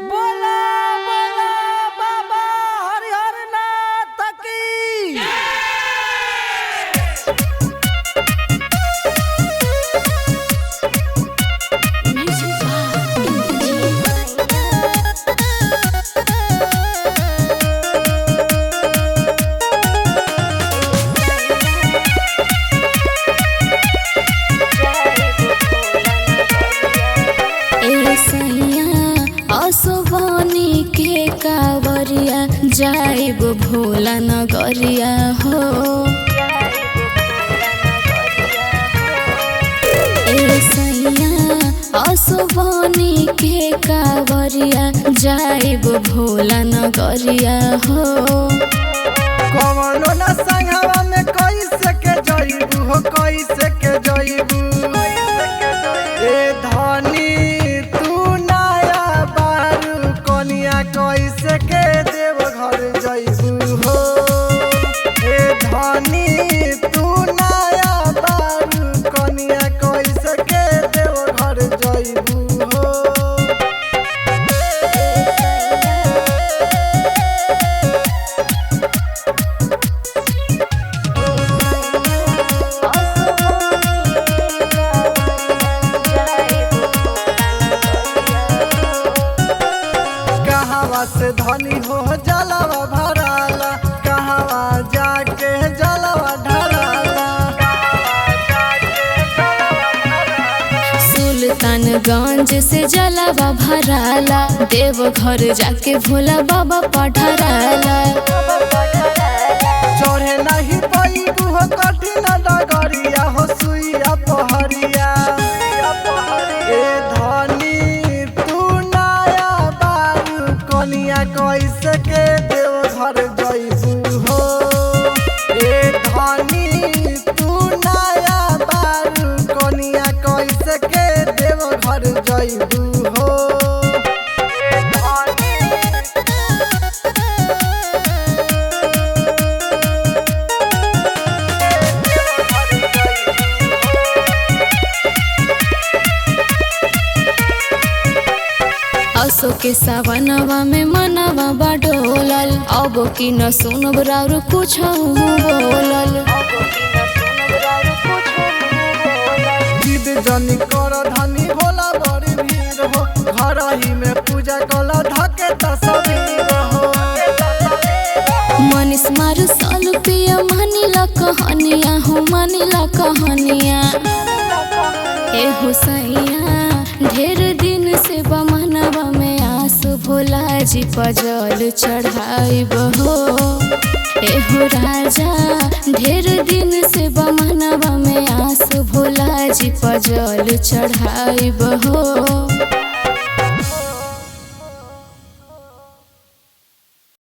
बोला बोला बाबा हरिहर नाथ की। असोवानी के कावरिया जाइब भोला नगरिया हो। ए सैया असोवानी के कावरिया जाइब भोला नगरिया हो। कवनो न संगवा में कैसे के जइबू हो, कैसे के जइबू ए धनी तू नया बारू कनिया कैसे के देव घर जइबू हो। ए धनी तू नया बारू कनिया कैसे के देव घर जइबू हो। कहवा से धनी हो जलवा भराला, कहवा जाके जलवा ढराला। सुल्तानगंज से जलावा भराला, देव घर जाके भोला बाबा पढ़राला। चढ़े नहीं पैबू हो कठिन डगरिया हो, सुइया पहरिया। ए धनी तू नया बारू कनिया कैसे के देव घर जइबू हो। ए धनी तू नया बारू कनिया कैसे के देव घर जइबू हो। असो के सावनवा में मनवा बाडोलल, अब की न सुनब राउर कुछ बोलल। जिद जनी कर धनी होला बड़ी भीड़ हो, घर ही में पूजा कला ढके तस्वीर हो। मनीष मारू साल पिया मानिला कहनिया हो, मानिला कहनिया। ए हुसैया ढेर दिन से बमनवा में आस भोला जी पजल चढ़ाइब हो। ए हो राजा ढेर दिन से बमनवा में आस भोला जी पजल चढ़ाइब हो।